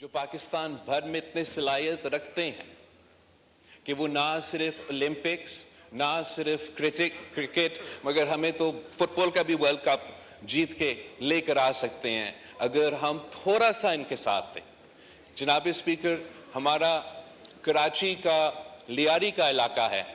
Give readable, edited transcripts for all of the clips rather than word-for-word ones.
जो पाकिस्तान भर में इतने सलाहियत रखते हैं कि वो ना सिर्फ ओलंपिक्स, ना सिर्फ क्रिकेट मगर हमें तो फुटबॉल का भी वर्ल्ड कप जीत के लेकर आ सकते हैं अगर हम थोड़ा सा इनके साथ थे। जनाब स्पीकर, हमारा कराची का लियारी का इलाका है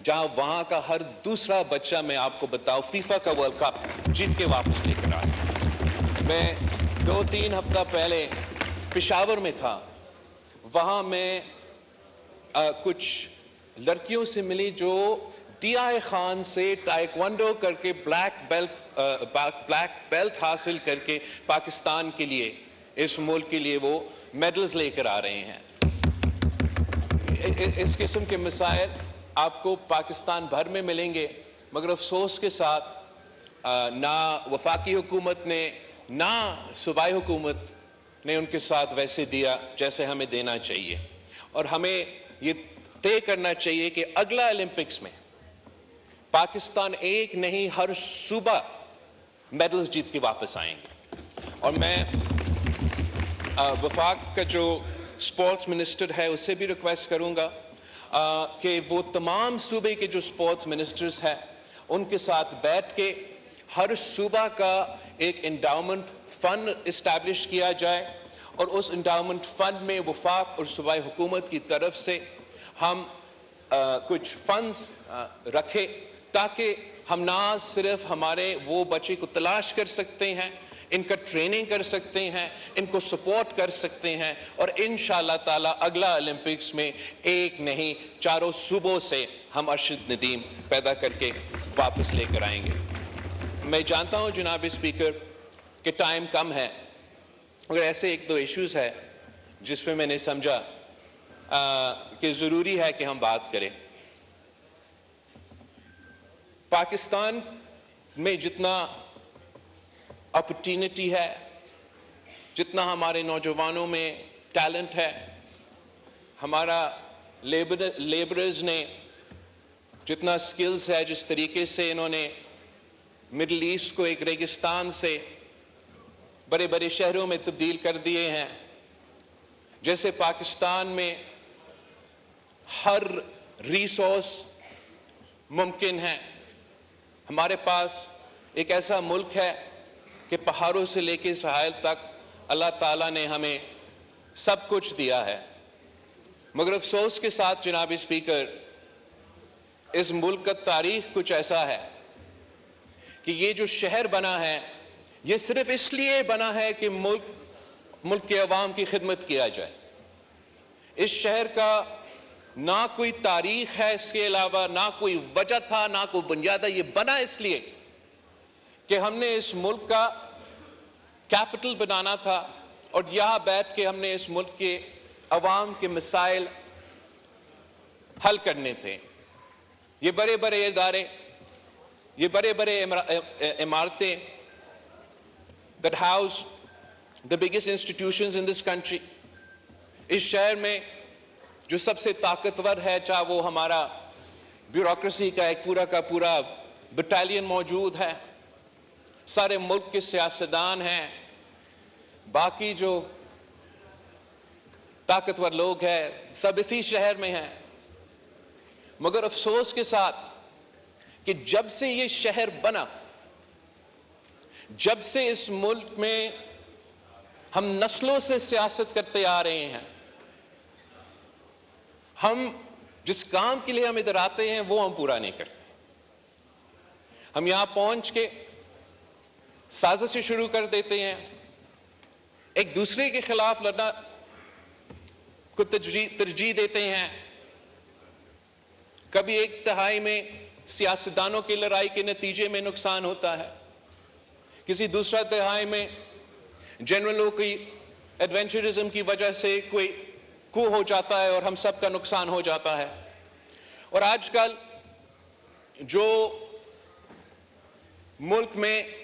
जहां वहां का हर दूसरा बच्चा, मैं आपको बताऊं, फीफा का वर्ल्ड कप जीत के वापस लेकर आ सकता। मैं 2-3 हफ्ता पहले पेशावर में था। वहां मैं कुछ लड़कियों से मिली जो टीआई खान से ताइक्वांडो करके ब्लैक बेल्ट हासिल करके पाकिस्तान के लिए, इस मुल्क के लिए वो मेडल्स लेकर आ रहे हैं। इस किस्म के मिसाइल आपको पाकिस्तान भर में मिलेंगे मगर अफसोस के साथ ना वफाकी हुकूमत ने ना सूबाई हुकूमत ने उनके साथ वैसे दिया जैसे हमें देना चाहिए। और हमें ये तय करना चाहिए कि अगला ओलंपिक्स में पाकिस्तान एक नहीं हर सूबा मेडल्स जीत के वापस आएंगे। और मैं वफाक का जो स्पोर्ट्स मिनिस्टर है उससे भी रिक्वेस्ट करूंगा कि वो तमाम सूबे के जो स्पोर्ट्स मिनिस्टर्स हैं उनके साथ बैठ के हर सूबा का एक एंडाउमेंट फंड इस्टेब्लिश किया जाए और उस एंडाउमेंट फंड में वफाक और सूबाई हुकूमत की तरफ से हम कुछ फंड्स रखें ताकि हम ना सिर्फ हमारे वो बच्चे को तलाश कर सकते हैं, इनका ट्रेनिंग कर सकते हैं, इनको सपोर्ट कर सकते हैं और इंशाअल्लाह ताला अगला ओलंपिक्स में एक नहीं चारों सूबों से हम अरशद नदीम पैदा करके वापस लेकर आएंगे। मैं जानता हूं जनाब स्पीकर कि टाइम कम है मगर ऐसे एक दो इश्यूज है जिस पे मैंने समझा कि ज़रूरी है कि हम बात करें। पाकिस्तान में जितना अपॉर्चुनिटी है, जितना हमारे नौजवानों में टैलेंट है, हमारा लेबरर्स ने जितना स्किल्स है, जिस तरीके से इन्होंने मिडल ईस्ट को एक रेगिस्तान से बड़े बड़े शहरों में तब्दील कर दिए हैं, जैसे पाकिस्तान में हर रिसोर्स मुमकिन है। हमारे पास एक ऐसा मुल्क है कि पहाड़ों से लेकर सहायल तक अल्लाह ताला ने हमें सब कुछ दिया है। मगर अफसोस के साथ जनाब स्पीकर, इस मुल्क का तारीख कुछ ऐसा है कि ये जो शहर बना है ये सिर्फ इसलिए बना है कि मुल्क के अवाम की खिदमत किया जाए। इस शहर का ना कोई तारीख है, इसके अलावा ना कोई वजह था, ना कोई बुनियाद है। ये बना इसलिए कि हमने इस मुल्क का कैपिटल बनाना था और यहां बैठ के हमने इस मुल्क के अवाम के मसाइल हल करने थे। ये बड़े बड़े इदारे, ये बड़े बड़े इमारतें that house the biggest institutions in this country, इस शहर में जो सबसे ताकतवर है, चाहे वो हमारा ब्यूरोक्रेसी का एक पूरा का पूरा बटालियन मौजूद है, सारे मुल्क के सियासतदान हैं, बाकी जो ताकतवर लोग हैं सब इसी शहर में हैं। मगर अफसोस के साथ कि जब से ये शहर बना, जब से इस मुल्क में हम नस्लों से सियासत करते आ रहे हैं, हम जिस काम के लिए हम इधर आते हैं वो हम पूरा नहीं करते। हम यहां पहुंच के साजिशें शुरू कर देते हैं, एक दूसरे के खिलाफ लड़ना को तरजीह देते हैं। कभी एक तिहाई में सियासतदानों की लड़ाई के नतीजे में नुकसान होता है, किसी दूसरा तिहाई में जनरलों की एडवेंचरिज्म की वजह से कोई कू हो जाता है और हम सब का नुकसान हो जाता है। और आजकल जो मुल्क में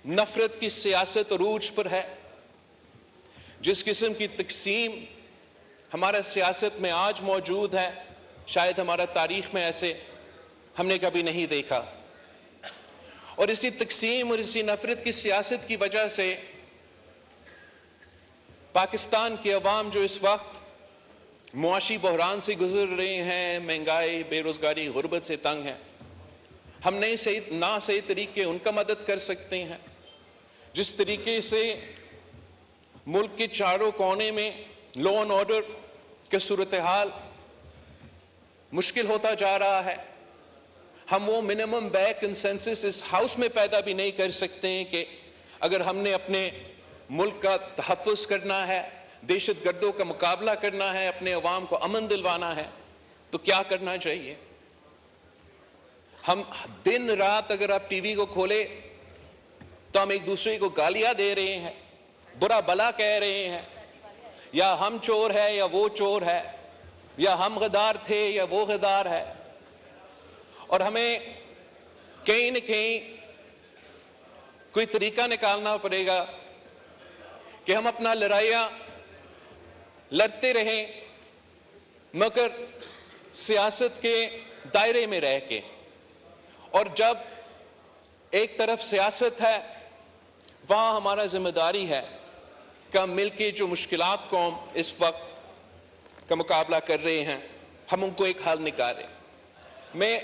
नफरत की सियासत अरूज पर है, जिस किस्म की तकसीम हमारा सियासत में आज मौजूद है, शायद हमारा तारीख में ऐसे हमने कभी नहीं देखा। और इसी तकसीम और इसी नफरत की सियासत की वजह से पाकिस्तान की अवाम जो इस वक्त मुआशी बहरान से गुजर रहे हैं, महंगाई, बेरोजगारी, गुर्बत से तंग है, हम नहीं सही तरीके उनका मदद कर सकते हैं। जिस तरीके से मुल्क के चारों कोने में लॉ एंड ऑर्डर की सूरत हाल मुश्किल होता जा रहा है, हम वो मिनिमम बैक कंसेंसस इस हाउस में पैदा भी नहीं कर सकते हैं कि अगर हमने अपने मुल्क का तहफ़्फ़ुज़ करना है, दहशत गर्दों का मुकाबला करना है, अपने अवाम को अमन दिलवाना है, तो क्या करना चाहिए। हम दिन रात अगर आप टीवी को खोले तो हम एक दूसरे को गालियां दे रहे हैं, बुरा भला कह रहे हैं, या हम चोर है या वो चोर है, या हम गद्दार थे या वो गद्दार है। और हमें कहीं न कहीं कोई तरीका निकालना पड़ेगा कि हम अपना लड़ाइयाँ लड़ते रहें, मगर सियासत के दायरे में रह के। और जब एक तरफ सियासत है, वहाँ हमारा जिम्मेदारी है कि हम मिल के जो मुश्किलात को हम इस वक्त का मुकाबला कर रहे हैं, हम उनको एक हल निकालें। मैं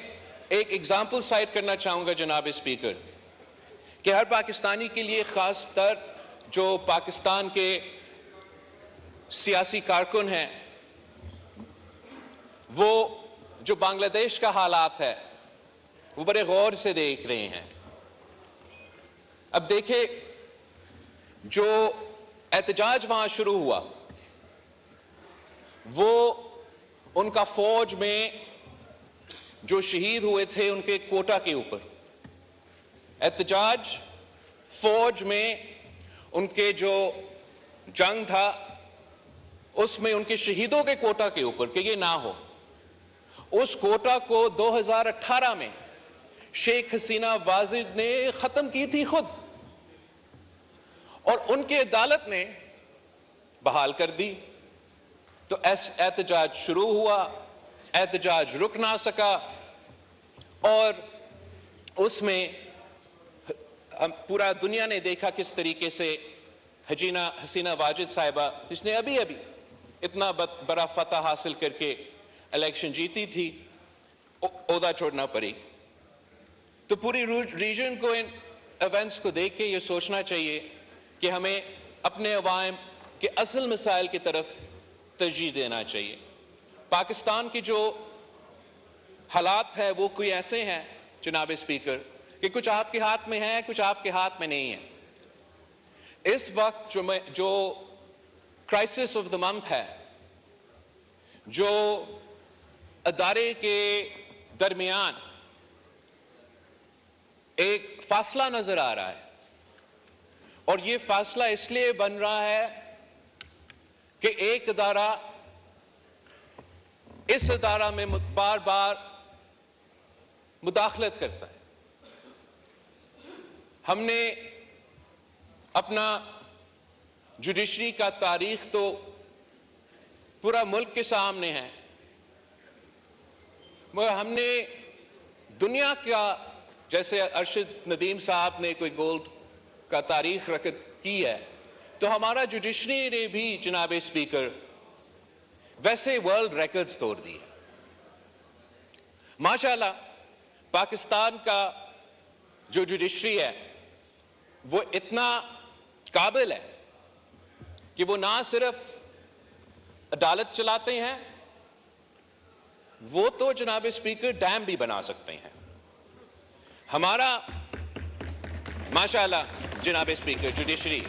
एक एग्जाम्पल साइट करना चाहूँगा जनाब स्पीकर, कि हर पाकिस्तानी के लिए ख़ास तर जो पाकिस्तान के सियासी कारकुन हैं, वो जो बांग्लादेश का हालात है वो बड़े गौर से देख रहे हैं। अब देखें, जो एहतजाज वहां शुरू हुआ वो उनका फौज में जो शहीद हुए थे उनके कोटा के ऊपर। एहतजाज फौज में उनके जो जंग था उसमें उनके शहीदों के कोटा के ऊपर कि ये ना हो। उस कोटा को 2018 में शेख हसीना वाजिद ने खत्म की थी खुद, और उनकी अदालत ने बहाल कर दी। तो एहतजाज शुरू हुआ, एहतजाज रुक ना सका, और उसमें पूरा दुनिया ने देखा किस तरीके से हसीना वाजिद साहिबा, जिसने अभी अभी इतना बड़ा फतह हासिल करके इलेक्शन जीती थी, ओहदा छोड़ना पड़ी। तो पूरी रीजन को इन इवेंट्स को देख के ये सोचना चाहिए कि हमें अपने अवाम के असल मसाइल की तरफ तरजीह देना चाहिए। पाकिस्तान की जो हालात है वो कोई ऐसे हैं जनाब स्पीकर कि कुछ आपके हाथ में है, कुछ आपके हाथ में नहीं है। इस वक्त जो क्राइसिस ऑफ द मंथ है, जो अदारे के दरमियान एक फासला नजर आ रहा है, और ये फासला इसलिए बन रहा है कि एक अदारा इस अदारा में बार बार मुदाखलत करता है। हमने अपना जुडिशरी का तारीख तो पूरा मुल्क के सामने है, मगर हमने दुनिया का, जैसे अरशद नदीम साहब ने कोई गोल्ड का तारीख रकत की है, तो हमारा जुडिशरी ने भी जनाब स्पीकर वैसे वर्ल्ड रिकॉर्ड्स तोड़ दिए। माशाल्लाह पाकिस्तान का जो जुडिशरी है वो इतना काबिल है कि वो ना सिर्फ अदालत चलाते हैं, वो तो जनाब स्पीकर डैम भी बना सकते हैं। हमारा माशाल्लाह जनाब स्पीकर जुडिशरी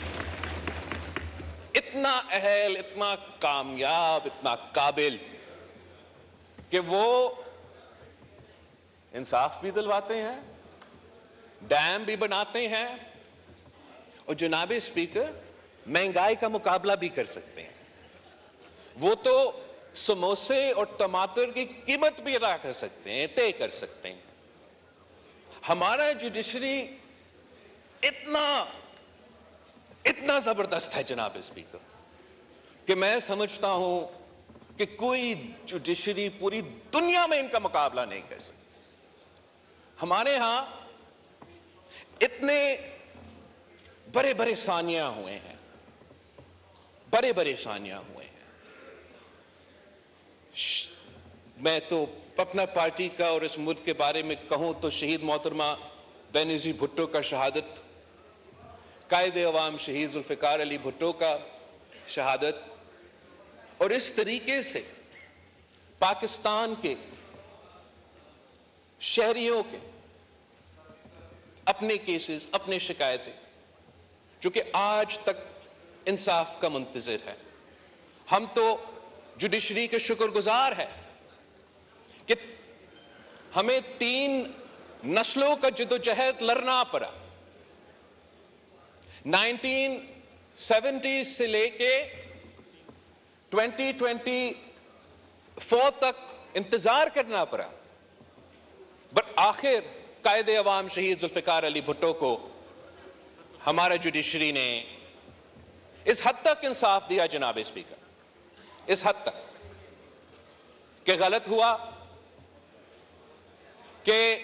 इतना अहल, इतना कामयाब, इतना काबिल कि वो इंसाफ भी दिलवाते हैं, डैम भी बनाते हैं, और जनाब स्पीकर महंगाई का मुकाबला भी कर सकते हैं। वो तो समोसे और टमाटर की कीमत भी अदा कर सकते हैं, तय कर सकते हैं। हमारा जुडिशरी इतना जबरदस्त है जनाब स्पीकर कि मैं समझता हूं कि कोई जुडिशरी पूरी दुनिया में इनका मुकाबला नहीं कर सकती। हमारे यहां इतने बड़े बड़े सानिया हुए हैं, बड़े परेशानियां हुए हैं। मैं तो अपना पार्टी का और इस मुल्क के बारे में कहूं तो शहीद मोहतरमा बेनज़ीर भुट्टो का शहादत, कायदे अवाम शहीद जुल्फ़िकार अली भुट्टो का शहादत, और इस तरीके से पाकिस्तान के शहरियों के अपने केसेस, अपने शिकायतें, जो कि आज तक इंसाफ का मुंतज़िर है। हम तो जुडिशरी के शुक्रगुजार हैं कि हमें 3 नस्लों का जद्दोजहद लड़ना पड़ा। 1970 से लेके 2024 तक इंतजार करना पड़ा, बट आखिर कायदे अवाम शहीद जुल्फ़िकार अली भुट्टो को हमारा जुडिशरी ने इस हद तक इंसाफ दिया जनाब स्पीकर, इस हद तक कि गलत हुआ कि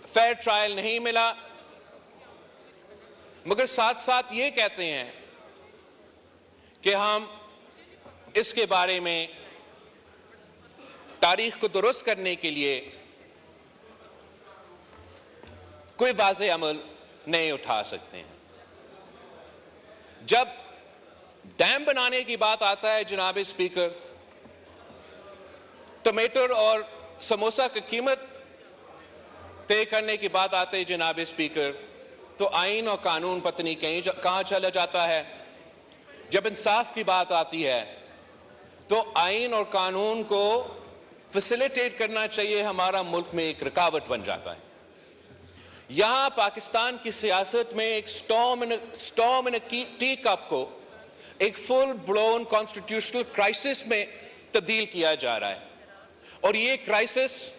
फेयर ट्रायल नहीं मिला, मगर साथ साथ ये कहते हैं कि हम इसके बारे में तारीख को दुरुस्त करने के लिए कोई वाज़े अमल नहीं उठा सकते हैं। जब डैम बनाने की बात आता है जनाब स्पीकर, टमाटर और समोसा की कीमत तय करने की बात आती है जनाब स्पीकर, तो आइन और कानून पत्नी कहां चला जाता है। जब इंसाफ की बात आती है तो आइन और कानून को फैसिलिटेट करना चाहिए, हमारा मुल्क में एक रुकावट बन जाता है। यहां पाकिस्तान की सियासत में एक स्टॉर्म इन टी कप को एक फुल ब्लोन कॉन्स्टिट्यूशनल क्राइसिस में तब्दील किया जा रहा है, और ये क्राइसिस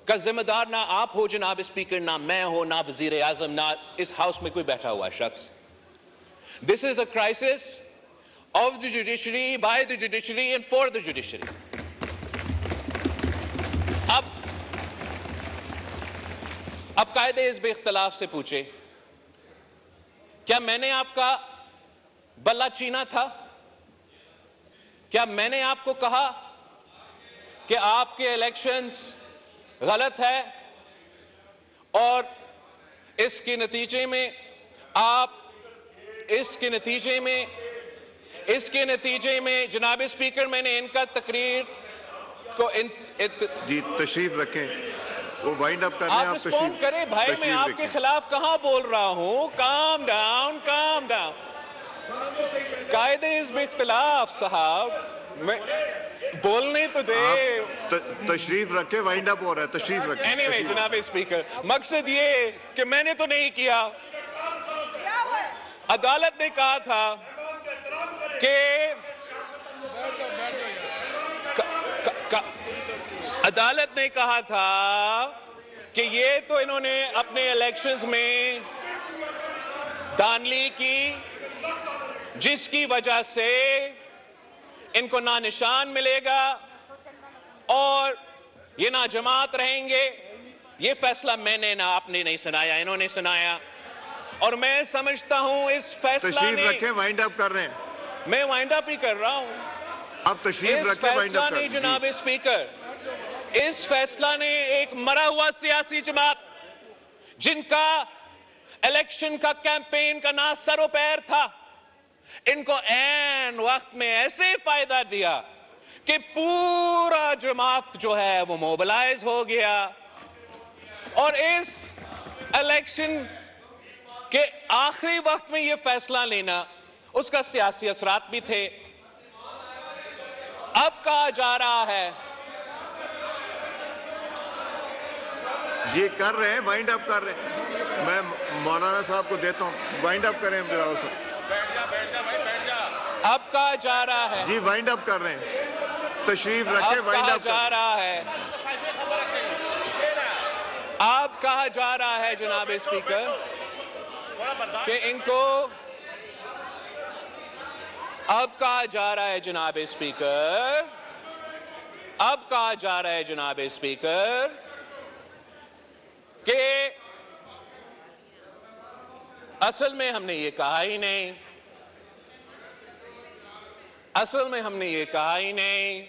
का जिम्मेदार ना आप हो जनाब स्पीकर, ना मैं हो, ना वजीर आजम, ना इस हाउस में कोई बैठा हुआ शख्स। This is a crisis of the judiciary, by the judiciary and for the judiciary. अब कायदे इस बेख्तलाफ से पूछे, क्या मैंने आपका बल्ला चीना था? क्या मैंने आपको कहा कि आपके इलेक्शंस गलत है और इसके नतीजे में जनाब स्पीकर मैंने इनका तकरीर को जी तशरीफ रखें, वो वाइंड अप करने आप रिस्पॉन्ड करें भाई, मैं आपके खिलाफ कहां बोल रहा हूं। Calm down, calm down. कायदे इस बेख्तलाफ साहब, मैं बोलने तो दे। तशरीफ रखे, वाइंड अप हो रहा है, तशरीफ रखे। एनीवे जनाब स्पीकर, मकसद ये कि मैंने तो नहीं किया, अदालत ने कहा था कि अदालत ने कहा था कि ये तो इन्होंने अपने इलेक्शंस में धांधली की, जिसकी वजह से इनको ना निशान मिलेगा और ये ना जमात रहेंगे। ये फैसला मैंने ना आपने नहीं सुनाया, इन्होंने सुनाया, और मैं समझता हूं इस फैसला ने, रखें, वाइंड अप कर रहे हैं, मैं वाइंड अप ही कर रहा हूं। अब तशरीफ रखें, वाइंड अप कर। जनाब स्पीकर, इस फैसला ने एक मरा हुआ सियासी जमात, जिनका इलेक्शन का कैंपेन का ना सरो पैर था, इनको ऐन वक्त में ऐसे फायदा दिया कि पूरा जमात जो है वो मोबिलाइज हो गया, और इस इलेक्शन के आखिरी वक्त में ये फैसला लेना, उसका सियासी असरात भी थे। अब कहा जा रहा है जी कर रहे हैं, वाइंड अप कर रहे हैं, मैं मौलाना साहब को देता हूं, वाइंड अप करें। अब कहा जा रहा है जी, वाइंड अप कर रहे हैं, तशरीफ रखें, वाइंड अप जा रहा है, अब कहा जा रहा है जनाब स्पीकर कि इनको, अब कहा जा रहा है जनाब स्पीकर, अब कहा जा रहा है जनाब स्पीकर कि असल में हमने ये कहा ही नहीं असल में हमने ये कहा ही नहीं।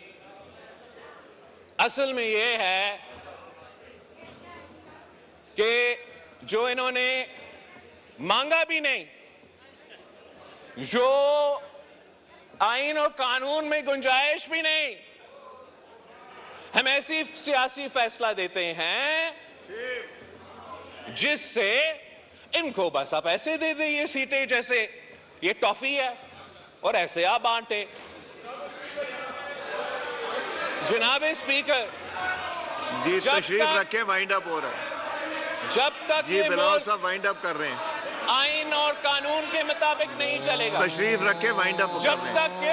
असल में ये है कि जो इन्होंने मांगा भी नहीं, जो आईन और कानून में गुंजाइश भी नहीं, हम ऐसी सियासी फैसला देते हैं जिससे इनको बस आप ऐसे दे दे ये सीटें जैसे ये टॉफी है और ऐसे आप बांटे। जनाब स्पीकर, जी जब तशरीफ तक- रखें, वाइंड अप हो रहा है। जब तक जी ये बिलावल मुल्क साहब वाइंड अप कर रहे हैं। आईन और कानून के मुताबिक नहीं चलेगा, तशरीफ रखें, वाइंड अप कर जब रहे हैं। तक